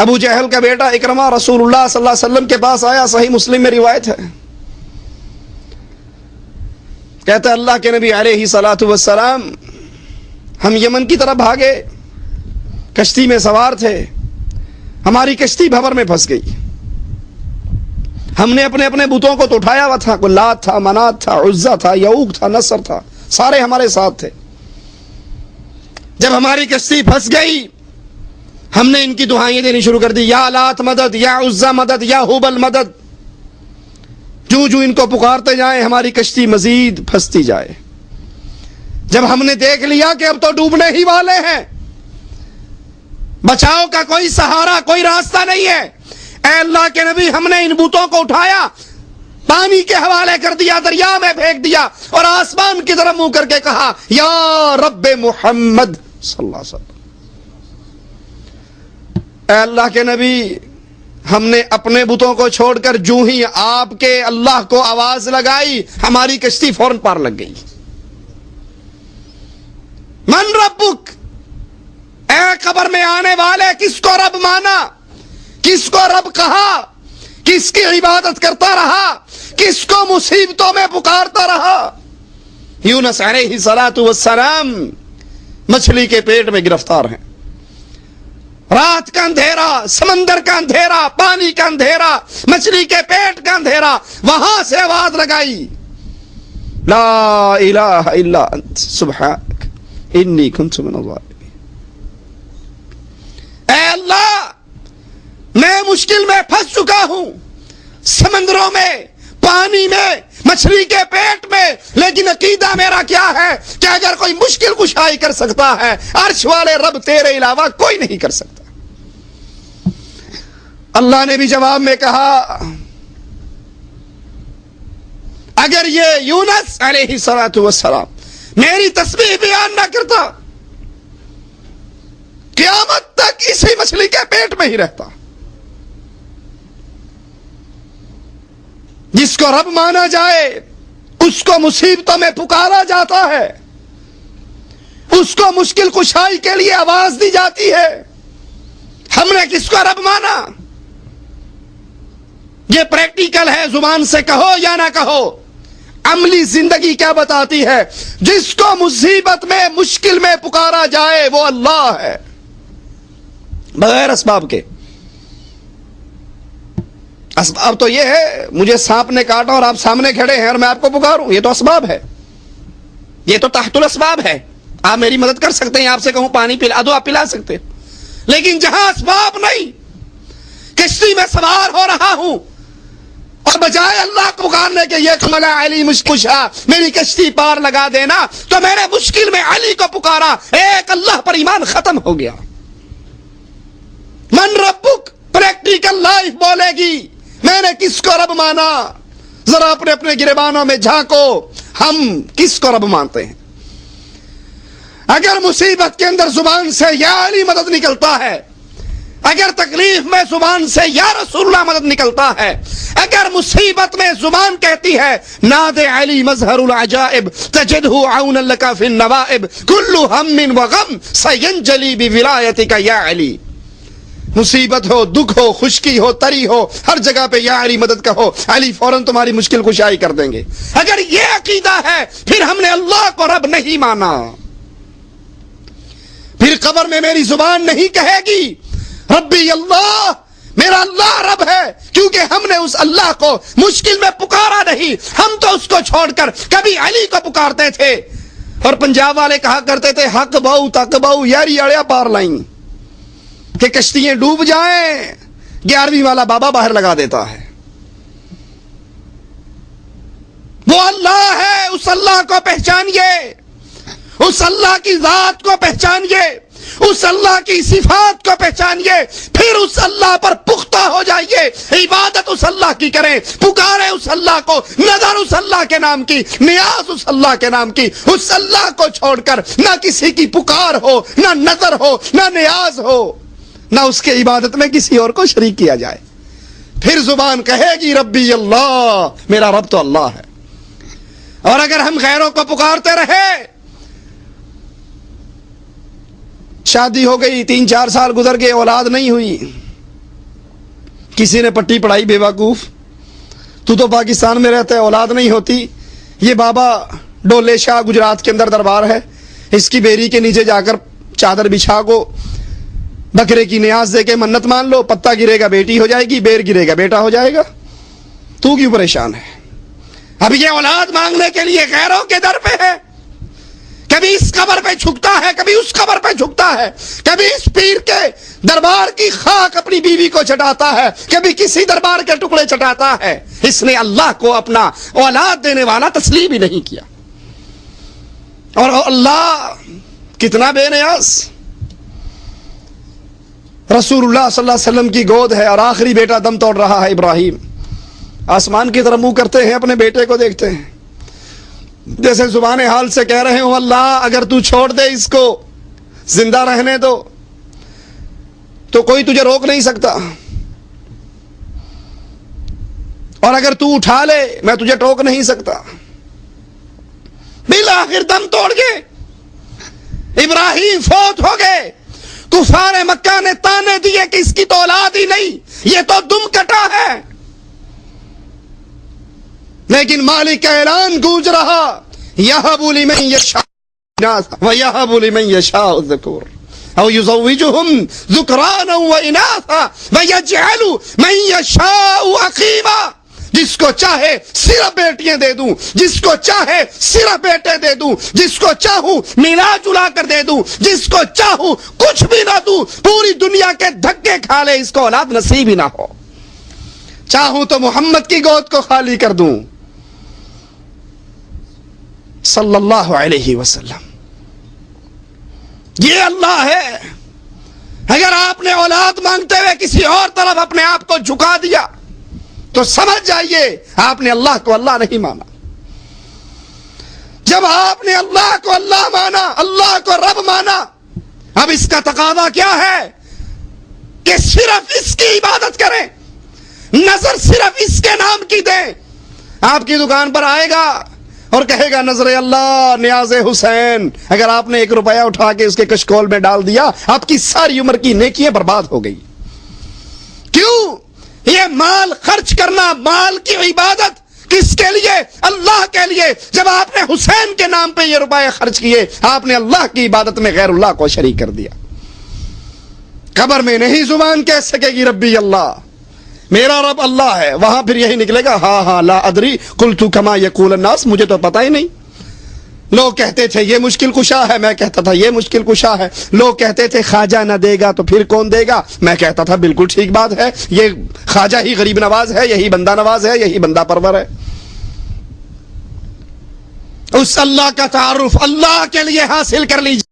ابو جہل کا بیٹا اکرمہ رسول اللہ صلی اللہ علیہ وسلم کے پاس آیا، صحیح مسلم میں روایت ہے، کہتا ہے اللہ کے نبی علیہ الصلوۃ والسلام ہم یمن کی طرف بھاگے، کشتی میں سوار تھے، ہماری کشتی بھنور میں پھنس گئی، ہم نے اپنے اپنے بتوں کو تو اٹھایا ہوا تھا، کوئی لات تھا، منات تھا، عزا تھا، یعوق تھا، نصر تھا، سارے ہمارے ساتھ تھے۔ جب ہماری کشتی پھنس گئی ہم نے ان کی دعائیں دینی شروع کر دی، یا لات مدد، یا عزا مدد، یا ہبل مدد، جو جو ان کو پکارتے جائیں ہماری کشتی مزید پھنستی جائے۔ جب ہم نے دیکھ لیا کہ اب تو ڈوبنے ہی والے ہیں، بچاؤ کا کوئی سہارا، کوئی راستہ نہیں ہے، اے اللہ کے نبی ہم نے ان بتوں کو اٹھایا، پانی کے حوالے کر دیا، دریا میں پھینک دیا، اور آسمان کی طرف منہ کر کے کہا یا رب محمد صلی اللہ علیہ وسلم، اے اللہ کے نبی ہم نے اپنے بتوں کو چھوڑ کر جو ہی آپ کے اللہ کو آواز لگائی ہماری کشتی فوراً پار لگ گئی۔ من ربک، اے قبر میں آنے والے کس کو رب مانا، کس کو رب کہا، کس کی عبادت کرتا رہا، کس کو مصیبتوں میں پکارتا رہا؟ یونس علیہ الصلوۃ والسلام مچھلی کے پیٹ میں گرفتار ہیں، رات کا اندھیرا، سمندر کا اندھیرا، پانی کا اندھیرا، مچھلی کے پیٹ کا اندھیرا، وہاں سے آواز لگائی لا الہ الا انت سبحانک انی کنت من الظالمین۔ اے اللہ میں مشکل میں پھنس چکا ہوں، سمندروں میں، پانی میں، مچھلی کے پیٹ میں، لیکن عقیدہ میرا کیا ہے کہ اگر کوئی مشکل کشائی کر سکتا ہے عرش والے رب تیرے علاوہ کوئی نہیں کر سکتا۔ اللہ نے بھی جواب میں کہا اگر یہ یونس علیہ الصلوۃ والسلام میری تسبیح بیان نہ کرتا قیامت تک اسی مچھلی کے پیٹ میں ہی رہتا۔ جس کو رب مانا جائے اس کو مصیبتوں میں پکارا جاتا ہے، اس کو مشکل کشائی کے لیے آواز دی جاتی ہے، ہم نے کس کو رب مانا؟ یہ پریکٹیکل ہے، زبان سے کہو یا نہ کہو، عملی زندگی کیا بتاتی ہے؟ جس کو مصیبت میں، مشکل میں پکارا جائے وہ اللہ ہے، بغیر اسباب کے۔ اسباب تو یہ ہے مجھے سانپ نے کاٹا اور آپ سامنے کھڑے ہیں اور میں آپ کو پکاروں، یہ تو اسباب ہے، یہ تو تحت الاسباب ہے، آپ میری مدد کر سکتے ہیں، آپ سے کہوں پانی پلا دو آپ پلا سکتے ہیں، لیکن جہاں اسباب نہیں، کشتی میں سوار ہو رہا ہوں اور بجائے اللہ کو پکارنے کے یہ کملا علی مشکشا میری کشتی پار لگا دینا، تو میں نے مشکل میں علی کو پکارا، ایک اللہ پر ایمان ختم ہو گیا۔ من ربک پریکٹیکل لائف بولے گی میں نے کس کو رب مانا؟ ذرا اپنے اپنے گریبانوں میں جھانکو، ہم کس کو رب مانتے ہیں؟ اگر مصیبت کے اندر زبان سے یا علی مدد نکلتا ہے، اگر تکلیف میں زبان سے یا رسول اللہ مدد نکلتا ہے، اگر مصیبت میں زبان کہتی ہے ناد علی مظہر العجائب تجدہ عونا لک فی النوائب کل ہم وغم سینجلی بولایتک یا علی، مصیبت ہو، دکھ ہو، خشکی ہو، تری ہو، ہر جگہ پہ یا علی مدد کہو، علی فوراً تمہاری مشکل کشائی کر دیں گے۔ اگر یہ عقیدہ ہے پھر ہم نے اللہ کو رب نہیں مانا، پھر قبر میں میری زبان نہیں کہے گی ربی اللہ، میرا اللہ رب ہے، کیونکہ ہم نے اس اللہ کو مشکل میں پکارا نہیں، ہم تو اس کو چھوڑ کر کبھی علی کو پکارتے تھے۔ اور پنجاب والے کہا کرتے تھے حق بہو تک بہو یاری اڑیا پار لائیں، کہ کشتیاں ڈوب جائیں 11ویں والا بابا باہر لگا دیتا ہے۔ وہ اللہ ہے، اس اللہ کو پہچانیے، اس اللہ کی ذات کو پہچانیے، اس اللہ کی صفات کو پہچانیے، پھر اس اللہ پر پختہ ہو جائیے، عبادت اس اللہ کی کریں، پکارے اس اللہ کو، نظر اس اللہ کے نام کی، نیاز اس اللہ کے نام کی، اس اللہ کو چھوڑ کر نہ کسی کی پکار ہو، نہ نظر ہو، نہ نیاز ہو، نہ اس کے عبادت میں کسی اور کو شریک کیا جائے۔ پھر زبان کہے گی ربی اللہ، میرا رب تو اللہ ہے۔ اور اگر ہم غیروں کو پکارتے رہے، شادی ہو گئی 3-4 سال گزر گئے، اولاد نہیں ہوئی، کسی نے پٹی پڑھائی بیوقوف، تو پاکستان میں رہتا ہے، اولاد نہیں ہوتی. یہ بابا ڈولے شاہ گجرات کے اندر دربار ہے، اس کی بیری کے نیچے جا کر چادر بچھا کو بکرے کی نیاز دے کے منت مان لو، پتا گرے گا بیٹی ہو جائے گی، بیر گرے گا بیٹا ہو جائے گا. تو کیوں پریشان ہے؟ اب یہ اولاد مانگنے کے لیے غیروں کے در پہ ہے، کبھی اس قبر پہ جھکتا ہے، کبھی اس قبر پہ جھکتا ہے، کبھی اس پیر کے دربار کی خاک اپنی بیوی کو چٹاتا ہے، کبھی کسی دربار کے ٹکڑے چٹاتا ہے. اس نے اللہ کو اپنا اولاد دینے والا تسلیم ہی نہیں کیا. اور اللہ کتنا بے نیاز. رسول اللہ صلی اللہ علیہ وسلم کی گود ہے اور آخری بیٹا دم توڑ رہا ہے ابراہیم. آسمان کی طرف منہ کرتے ہیں، اپنے بیٹے کو دیکھتے ہیں، جیسے زبان حال سے کہہ رہے ہو اللہ اگر تو چھوڑ دے اس کو زندہ رہنے دو تو کوئی تجھے روک نہیں سکتا، اور اگر تو اٹھا لے میں تجھے ٹوک نہیں سکتا. بالآخر دم توڑ گئے، ابراہیم فوت ہو گئے. کفار مکہ نے تانے دیے کہ اس کی تو اولاد ہی نہیں، یہ تو دم کٹا ہے. لیکن مالک کا اعلان گونج رہا، یہب لمن یشاء اناثا ویہب لمن یشاء الذکور او یزوجہم ذکرانا واناثا ویجعل من یشاء عقیما. جس کو چاہے صرف بیٹیاں دے دوں، جس کو چاہے صرف بیٹے دے دوں، جس کو چاہوں ملا جلا کر دے دوں، جس کو چاہوں کچھ بھی نہ دوں، پوری دنیا کے دھکے کھا لے اس کو اولاد نصیب ہی نہ ہو. چاہوں تو محمد کی گود کو خالی کر دوں صلی اللہ علیہ وسلم. یہ اللہ ہے. اگر آپ نے اولاد مانگتے ہوئے کسی اور طرف اپنے آپ کو جھکا دیا تو سمجھ جائیے آپ نے اللہ کو اللہ نہیں مانا. جب آپ نے اللہ کو اللہ مانا، اللہ کو رب مانا، اب اس کا تقاضا کیا ہے کہ صرف اس کی عبادت کریں، نظر صرف اس کے نام کی دیں. آپ کی دکان پر آئے گا اور کہے گا نظر اللہ نیاز حسین، اگر آپ نے 1 روپیہ اٹھا کے اس کے کشکول میں ڈال دیا آپ کی ساری عمر کی نیکیاں برباد ہو گئی. کیوں؟ یہ مال خرچ کرنا، مال کی عبادت کس کے لیے؟ اللہ کے لیے. جب آپ نے حسین کے نام پہ یہ روپے خرچ کیے آپ نے اللہ کی عبادت میں غیر اللہ کو شریک کر دیا. قبر میں نہیں زبان کہہ سکے گی ربی اللہ، میرا رب اللہ ہے. وہاں پھر یہی نکلے گا ہاں لا ادری قلت کما یقول الناس، مجھے تو پتہ ہی نہیں. لوگ کہتے تھے یہ مشکل کشا ہے، میں کہتا تھا یہ مشکل کشا ہے. لوگ کہتے تھے خواجہ نہ دے گا تو پھر کون دے گا، میں کہتا تھا بالکل ٹھیک بات ہے، یہ خواجہ ہی غریب نواز ہے، یہی بندہ نواز ہے، یہی بندہ پرور ہے. اس اللہ کا تعارف اللہ کے لیے حاصل کر لیجیے.